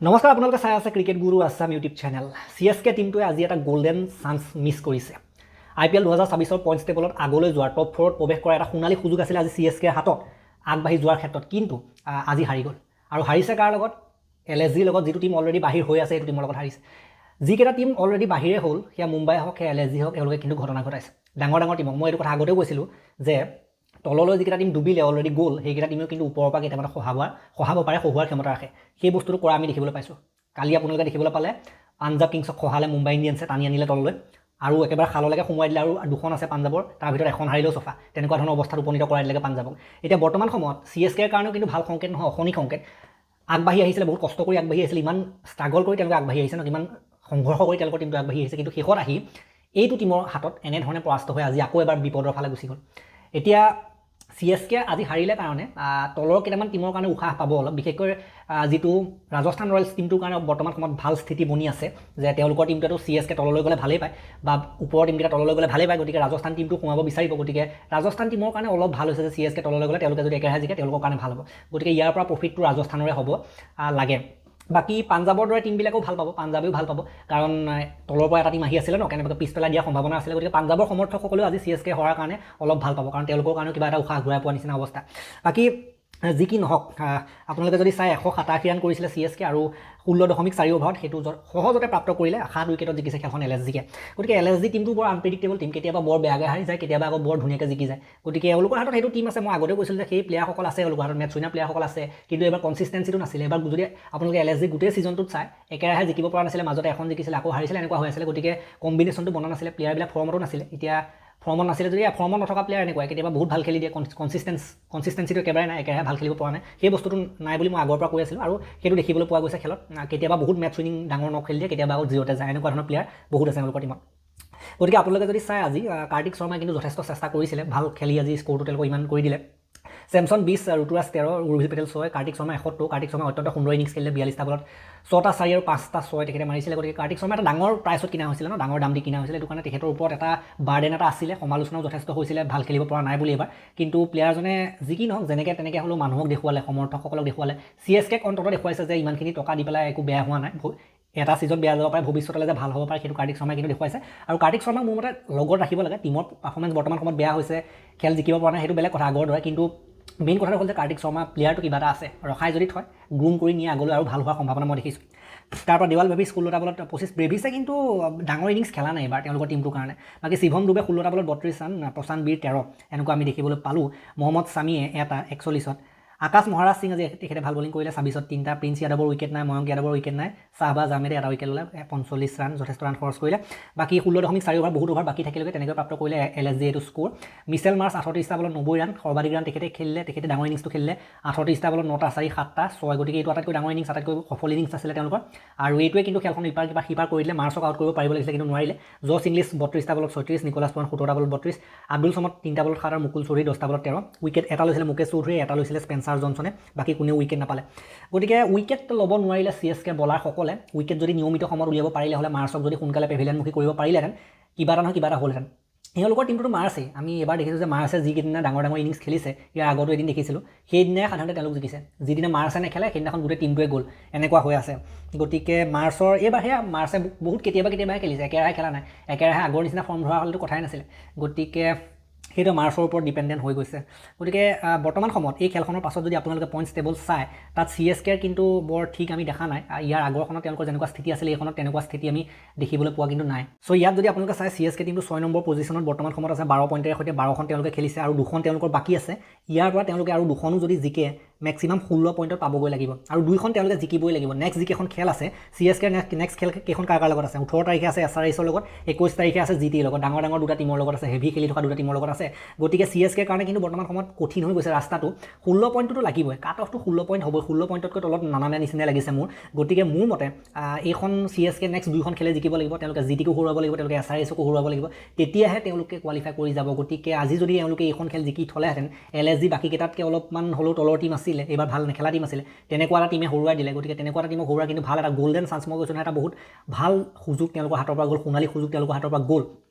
নমস্কাৰ, আপোনালোকে চাই আছে ক্ৰিকেট গুৰু আছাম ইউটিউব চেনেল। CSK টিমটোৱে আজি এটা গোল্ডেন চান্স মিছ কৰিছে। IPL 2026 পইণ্টছ টেবলত আগলৈ যোৱাৰ টপ 4ত প্ৰৱেশ কৰাৰ এটা সোণালী সুযোগ আছিলে আজি CSKৰ হাতত আগবাঢ়ি যোৱাৰ ক্ষেত্ৰত, কিন্তু আজি হাৰি গ'ল। আৰু হাৰিছে কাৰ লগত? LSGৰ লগত, যিটো টিম অলৰেডি বাহিৰ হৈ আছে, এইটো টিমৰ লগত হাৰিছে। যিকেইটা টিম অলৰেডি বাহিৰে হ'ল, সেয়া মুম্বাই হওক, সেয়া LSG হওক, এওঁলোকে কিন্তু ঘটনা ঘটাইছে। ডাঙৰ ডাঙৰ টিমক মই এইটো কথা আগতেও কৈছিলোঁ যে তললৈ যিকেইটা টিম ডুবিলে অলৰেডি গ'ল, সেইকেইটা টিমেও কিন্তু ওপৰৰ পৰা কেইটামান খহাব পাৰে, খহোৱাৰ ক্ষমতা ৰাখে। সেই বস্তুটো কৰা আমি দেখিবলৈ পাইছোঁ। কালি আপোনালোকে দেখিবলৈ পালে পাঞ্জাৱ কিংছক খহালে মুম্বাই ইণ্ডিয়ানছে, টানি আনিলে তললৈ আৰু একেবাৰে খাললৈকে সোমোৱাই দিলে। আৰু দুখন আছে পাঞ্জাৱৰ, তাৰ ভিতৰত এখন হাৰিলেও চফা। তেনেকুৱা ধৰণৰ অৱস্থাত উপনীত কৰাই দিলেগৈ পাঞ্জাৱক। এতিয়া বৰ্তমান সময়ত CSKৰ কাৰণেও কিন্তু ভাল সংকেত নহয়, অশনি সংকেত। আগবাঢ়ি আহিছিলে, বহুত কষ্ট কৰি আগবাঢ়ি আহিছিলে, ইমান ষ্ট্ৰাগল কৰি তেওঁলোকে আগবাঢ়ি আহিছে ন, ইমান সংঘৰ্ষ কৰি তেওঁলোকৰ টিমটো আগবাঢ়ি আহিছে, কিন্তু শেষত আহি এইটো টিমৰ হাতত এনেধৰণে পৰাস্ত হৈ আজি আকৌ এবাৰ বিপদৰ ফালে গুচি গ'ল। এতিয়া CSK আজি হাৰিলে কাৰণে তলৰ কেইটামান টিমৰ কাৰণে উশাহ পাব অলপ, বিশেষকৈ যিটো ৰাজস্থান ৰয়েলছ টিমটোৰ কাৰণে বৰ্তমান সময়ত ভাল স্থিতি বনি আছে, যে তেওঁলোকৰ টিমটোৱেতো CSK তললৈ গ'লে ভালেই পায়, বা ওপৰৰ টিমকেইটা তললৈ গ'লে ভালেই পায়, গতিকে ৰাজস্থান টিমটো সোমাব বিচাৰিব। গতিকে ৰাজস্থান টিমৰ কাৰণে অলপ ভাল হৈছে যে CSK তললৈ গ'লে তেওঁলোকে যদি একেৰাহে জিকে তেওঁলোকৰ কাৰণে ভাল হ'ব। গতিকে ইয়াৰ পৰা প্ৰফিটটো ৰাজস্থানৰে হ'ব লাগে। বাকী পাঞ্জাৱৰ দৰে টিমবিলাকেও ভাল পাব, পাঞ্জাৱেও ভাল পাব, কাৰণ তলৰ পৰা এটা টিম আহি আছিলে ন, কেনেবাকৈ পিছ পেলাই দিয়াৰ সম্ভাৱনা আছিলে। গতিকে পাঞ্জাৱৰ সমৰ্থকসকলেও আজি CSK হৰাৰ কাৰণে অলপ ভাল পাব, কাৰণ তেওঁলোকৰ কাৰণেও কিবা এটা উশাহ ঘূৰাই পোৱা নিচিনা অৱস্থা। বাকী যি কি নহওক, আপোনালোকে যদি চাই 187 ৰান কৰিছিলে CSK আৰু 16.4 অভাৰত সেইটো সহজতে প্ৰাপ্ত কৰিলে। 7 উইকেটত জিকিছে খেলখন LSGকে। গতিকে LSG টিমটো বৰ আনপ্ৰেডিক্টেবল টিম, কেতিয়াবা বৰ বেয়াকৈ হাৰি যায়, কেতিয়াবা আকৌ বৰ ধুনীয়াকৈ জিকি যায়। গতিকে এওঁলোকৰ হাতত সেইটো টিম আছে। মই আগতেও কৈছিলোঁ যে সেই প্লেয়াৰসকল আছে, এওঁলোকৰ হাতত মেটচ উইনাৰ প্লেয়াৰসকল আছে, কিন্তু এবাৰ কনচিষ্টেঞ্চিটো নাছিলে। এবাৰ যদি আপোনালোকে LSG গোটেই ছিজনটোত চাই, একেৰাহে জিকিব পৰা নাছিলে, মাজতে এখন জিকিছিলে আকৌ হাৰিছিলে, এনেকুৱা হৈ আছিলে। গতিকে কম্বিনেশ্যনটো বনা নাছিলে, প্লেয়াৰবিলাক ফৰ্মতো নাছিলে। এতিয়া ফৰ্মত নাছিলে যদি ফৰ্মত নথকা প্লেয়াৰ এনেকুৱাই, কেতিয়াবা বহুত ভাল খেলি দিয়ে, কনচিষ্টেঞ্চিটো একেবাৰে নাই, একেৰাহে ভাল খেলিব পৰা নাই। সেই বস্তুটো নাই বুলি মই আগৰ পৰা কৈ আছিলোঁ, আৰু সেইটো দেখিবলৈ পোৱা গৈছে খেলত। কেতিয়াবা বহুত মেটচ উইনিং ডাঙৰ নক খেলি দিয়ে, কেতিয়াবা আকৌ 0তে যায়, এনেকুৱা ধৰণৰ প্লেয়াৰ বহুত আছে তেওঁলোকৰ টিমত। গতিকে আপোনালোকে যদি চাই আজি কাৰ্তিক শৰ্মাই কিন্তু যথেষ্ট চেষ্টা কৰিছিলে, ভাল খেলি আজি স্ক'ৰটো তেওঁলোকক ইমান কৰি দিলে। চেমছন 20, ৰুতুৰাজ 13, উৰ্ভিল পেটেল 6, কাৰ্তিক শৰ্মা 71। কাৰ্তিক শৰ্মা অত্যন্ত সুন্দৰ ইনিংছ খেলিলে, 42টা বলত 6টা 4 আৰু 5টা 6 তেখেতে মাৰিছিলে। গতিকে কাৰ্তিক শৰ্মা এটা ডাঙৰ প্ৰাইচত কিনা হৈছিলে ন, ডাঙৰ দাম দি কিনা হৈছিলে। সেইটো কাৰণে তেখেতৰ ওপৰত এটা বাৰ্ডেন এটা আছিলে, সমালোচনাও যথেষ্ট হৈছিলে, ভাল খেলিব পৰা নাই বুলি এবাৰ। কিন্তু প্লেয়াৰজনে যি কি নহওক, যেনেকৈ তেনেকৈ হ'লেও মানুহক দেখুৱালে, সমৰ্থকসকলক দেখুৱালে, CSKক অন্ততঃ দেখুৱাইছে যে ইমানখিনি টকা দি পেলাই একো বেয়া হোৱা নাই, এটা ছিজন বেয়া যাব পাৰে, ভৱিষ্যতলৈ যে ভাল হ'ব পাৰে সেইটো কাৰ্তিক শৰ্মাই কিন্তু দেখুৱাইছে। আৰু কাৰ্তিক শৰ্মাক মোৰ মতে লগত ৰাখিব লাগে। টিমৰ পাৰফৰ্মেঞ্চ বৰ্তমান সময়ত বেয়া হৈছে, খেল জিকিব পৰা নাই, সেইটো বেলেগ কথা আগৰ দৰে, কিন্তু মেইন কথাটো হ'ল যে কাৰ্তিক শৰ্মা প্লেয়াৰটো কিবা এটা আছে, ৰখাই যদি থয়, গ্ৰুম কৰি নিয়ে আগলৈ আৰু ভাল হোৱাৰ সম্ভাৱনা মই দেখিছোঁ। তাৰপৰা দেৱাল ব্ৰেভিছ 16টা বলত 25। ব্ৰেভিছে কিন্তু ডাঙৰ ইনিংছ খেলা নাই এইবাৰ তেওঁলোকৰ টিমটোৰ কাৰণে। বাকী শিৱম ডুবে 16টা বলত 32 ৰান, প্ৰশান্ত বীৰ 13, এনেকুৱা আমি দেখিবলৈ পালোঁ। মহম্মদ ছামীয়ে এটা 41ত। আকাশ মহাৰাজ সিং আজি তেখেতে ভাল বলিং কৰিলে, 26ত 3টা। প্ৰিন্স যাদৱৰ উইকেট নাই, ময়ংক যাদৱৰ উইকেট নাই, শ্বাহবাজ আহমেদে এটা উইকেট ল'লে, 45 ৰান, যথেষ্ট ৰান খৰচ কৰিলে। বাকী 16.4 অভাৰ, বহুত অভাৰ বাকী থাকিলৈকে তেনেকৈ প্ৰাপ্ত কৰিলে LSG এইটো স্ক'ৰ। মিচেল মাৰ্চ 38টা বলত 90 ৰান, সৰ্বাধিক ৰান তেখেতে খেলিলে, তেখেতে ডাঙৰ ইনিংছটো খেলিলে, 38টা বলত 9টা 4, 7টা 6। গতিকে এইটো আটাইতকৈ ডাঙৰ ইনিংছ, আটাইতকৈ সফল ইনিংছ আছিলে তেওঁলোকৰ। আৰু এইটোৱে কিন্তু খেলখন সিপাৰ কৰি দিলে। মাৰ্চক আউট কৰিব পাৰিব লাগিছিলে, কিন্তু নোৱাৰিলে। জছ ইংলিছ 32টা বলত 36, নিকোলাছ পুৰাণ 17টা বলত 32, আব্দুল চমদ 3টা বলত 7 আৰু মুকুল চৌধুৰী 10টা বলত 13। উইকেট এটা লৈছিলে মুকেশ চৌধুৰী, এটা লৈছিলে স্পেন্সাৰ জনছনে, বাকী কোনেও উইকেট নাপালে। গতিকে উইকেট ল'ব নোৱাৰিলে CSK বলাৰসকলে। উইকেট যদি নিয়মিত সময়ত উলিয়াব পাৰিলে হ'লে, মাৰ্চক যদি সোনকালে পেভিলিয়নমুখী কৰিব পাৰিলেহেঁতেন, কিবা এটা নহয় কিবা এটা হ'লহেঁতেন। এওঁলোকৰ টিমটোতো মাৰ্চেই, আমি এবাৰ দেখিছোঁ যে মাৰ্চে যিকেইদিনা ডাঙৰ ডাঙৰ ইনিংছ খেলিছে, ইয়াৰ আগতো এদিন দেখিছিলোঁ, সেইদিনাই সাধাৰণতে তেওঁলোক জিকিছে। যিদিনা মাৰ্চে নেখেলে সেইদিনাখন গোটেই টিমটোৱে গ'ল, এনেকুৱা হৈ আছে। গতিকে মাৰ্চৰ এইবাৰ সেয়া মাৰ্চে বহুত কেতিয়াবাহে খেলিছে, একেৰাহে খেলা নাই, একেৰাহে আগৰ নিচিনা ফৰ্ম ধৰা হ'লেতো কথাই নাছিলে। গতিকে সেইটো মাৰ্চৰ ওপৰত ডিপেণ্ডেণ্ট হৈ গৈছে। গতিকে বৰ্তমান সময়ত এই খেলখনৰ পাছত যদি আপোনালোকে পইণ্টছ টেবল চায়, তাত CSKৰ কিন্তু বৰ ঠিক আমি দেখা নাই। ইয়াৰ আগৰখনত তেওঁলোকৰ যেনেকুৱা স্থিতি আছিলে, এইখনত তেনেকুৱা স্থিতি আমি দেখিবলৈ পোৱা কিন্তু নাই। চ' ইয়াত যদি আপোনালোকে চাই, CSK টিমটো 6 নম্বৰ পজিশ্যনত বৰ্তমান সময়ত আছে, 12 পইণ্টেৰে সৈতে 12খন তেওঁলোকে খেলিছে, আৰু 2খন তেওঁলোকৰ বাকী আছে। ইয়াৰ পৰা তেওঁলোকে আৰু 2খনো যদি জিকে, মেক্সিমাম 16 পইণ্টত পাবগৈ লাগিব, আৰু 2খন তেওঁলোকে জিকিবই লাগিব। নেক্সট যিকেইখন খেল আছে CSKৰ নেক্সট খেল কেইখন কাৰ লগত আছে? 18 তাৰিখে আছে SRHৰ লগত, 21 তাৰিখে আছে GTৰ লগত, ডাঙৰ দুটা টিমৰ লগত আছে, হেভি খেলি থকা দুটা টিমৰ লগত আছে। গতিকে CSKৰ কাৰণে কিন্তু বৰ্তমান সময়ত কঠিন হৈ গৈছে ৰাস্তাটো। 16 পইণ্টটোতো লাগিবই, কাট অফটো 16 পইণ্ট হ'বই, 16 পইণ্টতকৈ তলত নানামে নিচিনাই লাগিছে মোৰ। গতিকে মোৰ মতে এইখন CSK নেক্সট 2খন খেলে জিকিব লাগিব, তেওঁলোকে GTকো হৰুৱাব লাগিব, তেওঁলোকে SRHকো হৰুৱাব লাগিব, তেতিয়াহে তেওঁলোকে কোৱালিফাই কৰি যাব। গতিকে আজি যদি তেওঁলোকে এইখন খেল জিকি থ'লেহেঁতেন, LSG বাকীকেইটাতকৈ অলপমান হ'লেও তলৰ টিম আছিলে, এইবাৰ ভাল নেখেলা টিম আছিলে, তেনেকুৱা এটা টিমে হৰুৱাই দিলে। গতিকে তেনেকুৱা এটা টিমক হৰুৱাই কিন্তু ভাল এটা গ'ল্ডেন চান্স, মই কৈছোঁ নহয়, এটা বহুত ভাল সুযোগ তেওঁলোকৰ হাতৰ পৰা গ'ল, সোণালী সুযোগ তেওঁলোকৰ হাতৰ পৰা গ'ল।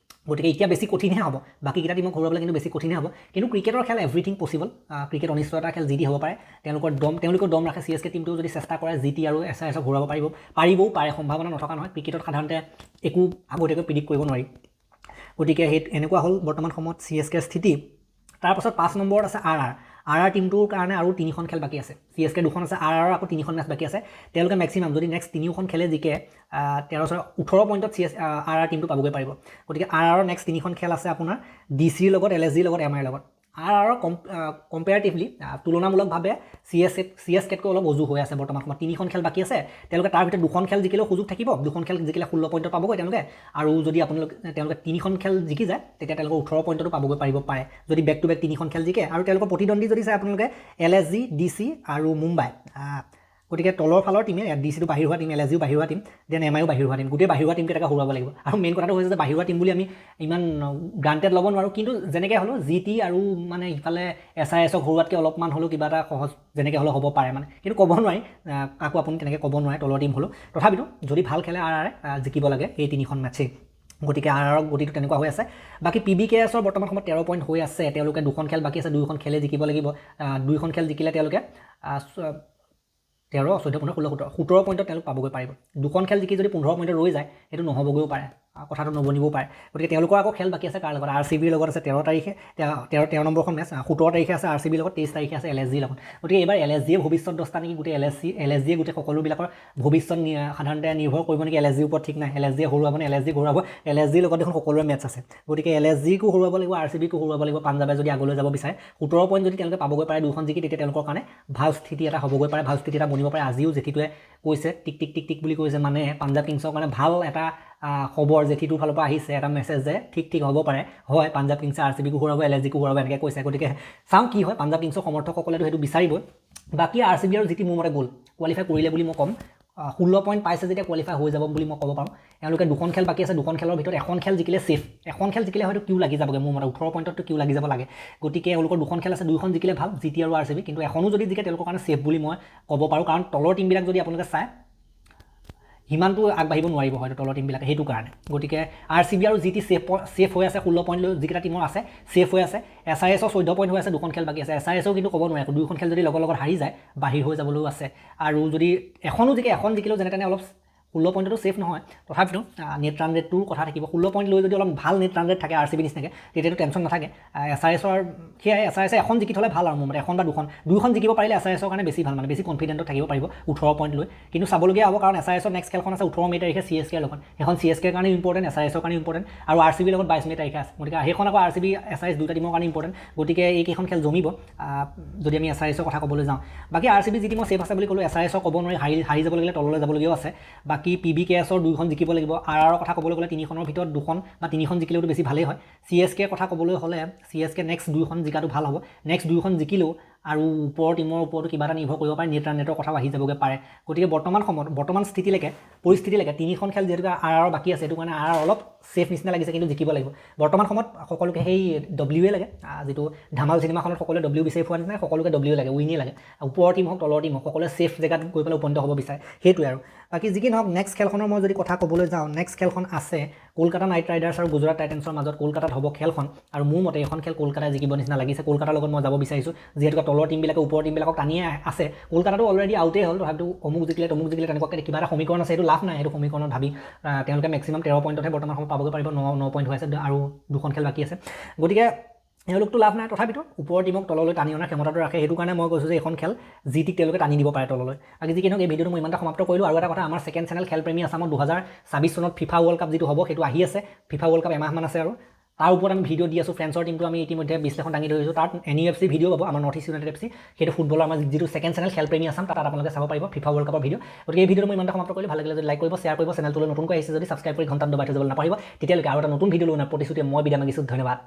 গতিকে এতিয়া বেছি কঠিনহে হ'ব, বাকীকেইটা টিমক হৰুৱাবলৈ কিন্তু বেছি কঠিনহে হ'ব। কিন্তু ক্ৰিকেটৰ খেল এভৰিথিং পচিবল। ক্ৰিকেট অনিশ্চয়তাৰ খেল যি হ'ব পাৰে। তেওঁলোকৰ দম ৰাখে। CSK টিমটোও যদি চেষ্টা কৰে GT আৰু SRSক হৰুৱাব পাৰিবও পাৰে, সম্ভাৱনা নথকা নহয়। ক্ৰিকেটত সাধাৰণতে একো আগতীয়াকৈ প্ৰিডিক্ট কৰিব নোৱাৰি। গতিকে এনেকুৱা হ'ল বৰ্তমান সময়ত CSKৰ স্থিতি। তাৰপাছত 5 নম্বৰত আছে RR টিমটোৰ কাৰণে আৰু 3খন খেল বাকী আছে। CSK 2খন আছে, RR আকৌ 3খন মেচ বাকী আছে। তেওঁলোকে মেক্সিমাম যদি নেক্সট 3খন খেলে জিকে 18 পইণ্টত RR টিমটো পাবগৈ পাৰিব। গতিকে RRৰ নেক্সট 3খন খেল আছে আপোনাৰ DCৰ লগত, LSGৰ লগত, MIৰ লগত। RRৰ কম্পেয়াৰটিভলি তুলনামূলকভাৱে CSKতকৈ অলপ অজু হৈ আছে বৰ্তমান সময়ত। 3খন খেল বাকী আছে, তেওঁলোকে তাৰ ভিতৰত 2খন খেল জিকিলেও সুযোগ থাকিব। 2খন খেল জিকিলে 16 পইণ্টত পাবগৈ তেওঁলোকে। আৰু যদি তেওঁলোকে 3খন খেল জিকি যায় তেতিয়া তেওঁলোকে 18 পইণ্টতো পাবগৈ পাৰিব পাৰে, যদি বেক টু বেক 3খন খেল জিকে। আৰু তেওঁলোকৰ প্ৰতিদ্বন্দ্বী যদি চাই আপোনালোকে LSG, DC আৰু মুম্বাই। গতিকে তলৰ ফালৰ টিমে DCটো বাহিৰ হোৱা টিম, LSGও বাহিৰ হোৱা টিম, দেন MIও বাহিৰ হোৱা টিম। গোটেই বাহিৰ হোৱা টিমকেইটাকে হৰুৱাব লাগিব। আৰু মেইন কথাটো হৈছে যে বাহিৰ হোৱা টিম বুলি আমি ইমান গ্ৰাণ্টেড ল'ব নোৱাৰোঁ, কিন্তু যেনেকৈ হ'লেও GT আৰু মানে ইফালে SRSক হৰুৱাতকৈ অলপমান হ'লেও কিবা এটা সহজ যেনেকৈ হ'লেও হ'ব পাৰে মানে, কিন্তু ক'ব নোৱাৰি, কাকো আপুনি তেনেকৈ ক'ব নোৱাৰে তলৰ টিম হ'লেও। তথাপিতো যদি ভাল খেলে RR জিকিব লাগে এই 3খন মেটচেই। গতিকে RRৰ গতিটো তেনেকুৱা হৈ আছে। বাকী PBKSৰ বৰ্তমান সময়ত 13 পইণ্ট হৈ আছে। তেওঁলোকে 2খন খেল বাকী আছে, 2খন খেলে জিকিব লাগিব। 2খন খেল জিকিলে তেওঁলোকে 13, 14, 15, 16, 17 পইণ্টত তেওঁলোক পাবগৈ পাৰিব। 2খন খেল জিকি যদি 15 পইণ্টত ৰৈ যায় সেইটো নহ'বগৈও পাৰে, কথাটো নবনিবও পাৰে। গতিকে তেওঁলোকৰ আকৌ খেল বাকী আছে কাৰ লগত? RCBৰ লগত আছে 13 তাৰিখে, 13 নম্বৰখন মেচ। 17 তাৰিখে আছে RCBৰ লগত, 23 তাৰিখে আছে LSGৰ লগত। গতিকে এইবাৰ LSGয়ে ভৱিষ্যত দস্তা নেকি? গোটেই LSGয়ে গোটেই সকলোবিলাকৰ ভৱিষ্যত সাধাৰণতে নিৰ্ভৰ কৰিব নেকি LSGৰ ওপৰত, ঠিক নাই। LSGয়ে হৰুৱাব নে LSGক হৰুৱাব? LSGৰ লগত দেখোন সকলোৰে মেটচ আছে। গতিকে LSGকো হৰুৱাব লাগিব, RCBকো হৰুৱাব লাগিব পাঞ্জাবে যদি আগলৈ যাব বিচাৰে। 17 পইণ্ট যদি তেওঁলোকে পাবগৈ পাৰে 2খন জিকি, তেতিয়া তেওঁলোকৰ কাৰণে ভাল স্থিতি এটা হ'বগৈ পাৰে, ভাল স্থিতি এটা বনিব পাৰে। আজিও জেঠিটোৱে কৈছে টিক টিক টিক টিক বুলি কৈছে, মানে পাঞ্জাব কিংছৰ কাৰণে ভাল এটা খবৰ জেঠিটোৰ ফালৰ পৰা আহিছে, এটা মেছেজ যে ঠিক হ'ব পাৰে, হয় পাঞ্জাব কিংছে RCBকো হৰুৱাব, LSGকো হৰুৱাব, এনেকৈ কৈছে। গতিকে চাওঁ কি হয়। পাঞ্জাব কিংছৰ সমৰ্থকসকলেতো সেইটো বিচাৰিবই। বাকী RCB আৰু GT মোৰ মতে গ'ল, কোৱালিফাই কৰিলে বুলি মই ক'ম। 16 পইণ্ট পাইছে যেতিয়া কোৱালিফাই হৈ যাব বুলি মই ক'ব পাৰোঁ। এওঁলোকে 2খন খেল বাকী আছে, 2খন খেলৰ ভিতৰত 1খন খেল জিকিলে ছেফ। 1খন খেল জিকিলে হয়তো কিউ লাগি যাবগৈ মোৰ মতে, 18 পইণ্টততো কিউ লাগি যাব লাগে। গতিকে এওঁলোকৰ 2খন খেল আছে, 2খন জিকিলে ভাল GT আৰু RCB, কিন্তু এখনো যদি জিকে তেওঁলোকৰ কাৰণে ছেফ বুলি মই ক'ব পাৰোঁ। কাৰণ তলৰ টিমবিলাক যদি আপোনালোকে চায় সিমানটো আগবাঢ়িব নোৱাৰিব হয়তো তলৰ টিমবিলাকে, সেইটো কাৰণে। গতিকে RCB আৰু GT ছেফ হৈ আছে, 16 পইণ্ট লৈ যিকেইটা টিমৰ আছে ছেফ হৈ আছে। SRSৰ 14 পইণ্ট হৈ আছে, 2খন খেল বাকী আছে। SRSও কিন্তু ক'ব নোৱাৰে, 2খন খেল যদি লগত হাৰি যায় বাহিৰ হৈ যাবলৈও আছে। আৰু যদি এখনো জিকে, এখন জিকিলেও যেনে তেনে অলপ 16 পইণ্টতো ছেফ নহয়, তথাপিতো নেট ৰান ৰেটটোৰ কথা থাকিব। 16 পইণ্ট লৈ যদি অলপ ভাল নেট ৰান ৰেট থাকে RCB নিচিনাকৈ, তেতিয়াতো টেনশ্যন নাথাকে। SRSৰ সেয়াই, SRSে এখন জিকি থ'লে ভাল আৰু মোৰ মতে, এখন বা 2খন জিকিব পাৰিলে SRSৰ কাৰণে বেছি ভাল, মানে বেছি কনফিডেণ্টত থাকিব পাৰিব 18 পইণ্ট লৈ। কিন্তু চাবলগীয়া হ'ব, কাৰণ SRSৰ নেক্সট খেলখন আছে 18 মে' তাৰিখে CSKৰ লগত। সেইখন CSKৰ কাৰণে ইম্পৰ্টেণ্ট, SRSৰ কাৰণে ইম্পৰ্টেণ্ট, আৰু RCBৰ লগত 22 মে' তাৰিখে আছে। গতিকে সেইখন আকৌ RCB SRS দুটা টিমৰ কাৰণে ইম্পৰ্টেণ্ট। গতিকে এইকেইখন খেল জমিব যদি আমি SRSৰ কথা ক'বলৈ যাওঁ। বাকী RCB যি টিমৰ ছেফ আছে বুলি ক'লোঁ, SRSৰ ক'ব নোৱাৰি, হাৰি যাব লাগিলে তললৈ যাবলগীয়াও আছে। বাকী PBKSৰ 2খন জিকিব লাগিব। RRৰ কথা ক'বলৈ গ'লে 3খনৰ ভিতৰত 2খন বা 3খন জিকিলেওতো বেছি ভালেই হয়। CSKৰ কথা ক'বলৈ হ'লে CSK নেক্সট 2খন জিকাটো ভাল হ'ব। নেক্সট 2খন জিকিলেও আৰু ওপৰৰ টিমৰ ওপৰতো কিবা এটা নিৰ্ভৰ কৰিব পাৰে, নেটৰ কথাও আহি যাবগৈ পাৰে। গতিকে বৰ্তমান পৰিস্থিতিলৈকে 3খন খেল যিহেতু RRৰ বাকী আছে, সেইটো কাৰণে RR অলপ ছেফ নিচিনা লাগিছে, কিন্তু জিকিব লাগিব। বৰ্তমান সময়ত সকলোকে সেই W লাগে, যিটো ধামাল চিনেমাখনত সকলোৱে W বিচাৰি পোৱা নিচিনা, সকলোকে W লাগে, উইনেই লাগে। ওপৰৰ টিম হওক তলৰ টিম হওক, সকলোৱে ছেফ জেগাত গৈ পেলাই উপনীত হ'ব বিচাৰে, সেইটোৱে আৰু। বাকী যি কি নহওক, নেক্সট খেলখনৰ মই যদি কথা ক'বলৈ যাওঁ, নেক্সট খেলখন আছে কলকাতা নাইট ৰাইডাৰ্ছ আৰু গুজৰাট টাইটেন্সৰ মাজত। কলকাতাত হ'ব খেলখন, আৰু মোৰ মতে এখন খেল কলকাতাই জিকিব নিচিনা লাগিছে। কলকাতাৰ লগত মই যাব বিচাৰিছোঁ, যিহেতুকে তলৰ টিমবিলাকে ওপৰৰ টিমবিলাকক টানিয়ে আছে। কলকাতাটো অলৰেডি আউটেই হ'ল, তথাপিতো অমুক জিকিলে তেনেকুৱাকৈ কিবা এটা সমীকৰণ আছে, সেইটো লাভ নাই। সেইটো সমীকৰণত ভাবি তেওঁলোকে মেক্সিমাম 13 পইণ্টতহে বৰ্তমান সময়ত পাবগৈ পাৰিব। 9 পইণ্ট হৈ আছে আৰু 2খন খেল বাকী আছে। গতিকে এওঁলোকতো লাভ নাই, তথাপিতো ওপৰৰ টিমক তললৈ টানি অনাৰ ক্ষমতাটো ৰাখে। সেইটো কাৰণে মই কৈছোঁ যে এইখন খেল GTক তেওঁলোকে টানি দিব পাৰে তললৈ। বাকী যি কি নহওক, এই ভিডিঅ'টো মই ইমানটা সমাপ্ত কৰিলোঁ। আৰু এটা কথা, আমাৰ ছেকেণ্ড চেনেল খেলপ্ৰেমী আছামত 2026 চনত FIFA ৱৰ্ল্ড কাপ যিটো হ'ব, সেইটো আহি আছে। FIFA ৱৰ্ল্ড কাপ এমাহমান আছে, আৰু তাৰ ওপৰত আমি ভিডিঅ' দি আছোঁ। ফ্ৰেন্সৰ টিমটো আমি ইতিমধ্যে বিশ্লেষণ দাঙি ধৰিছোঁ। তাত NUFC ভিডিঅ' পাব, আমাৰ নৰ্থ ইষ্ট ইউনাইটেড FC, সেইটো ফুটবলৰ আমাৰ যিটো ছেকেণ্ড চেনেল খেলপ্ৰেমী আছাম, তাত আপোনালোকে চাব পাৰিব FIFA ৱৰ্ল্ড কাপৰ ভিডিঅ'। গতিকে এই ভিডিঅ'টো মই ইমানটা সমাপ্ত কৰিলোঁ। ভাল লাগিলে যদি লাইক কৰিব, শ্বেয়াৰ কৰিব, চেনেলটোলৈ নতুনকৈ আহিছে যদি ছাবস্ক্ৰাইব কৰি ঘণ্টাত দবাই থৈ যাবলৈ নাপাহৰিব। তেতিয়ালৈকে আৰু এটা নতুন ভিডিঅ' লৈ প্ৰতিশ্ৰুতিৰে মই বিদায় মাগিছোঁ। ধন্যবাদ।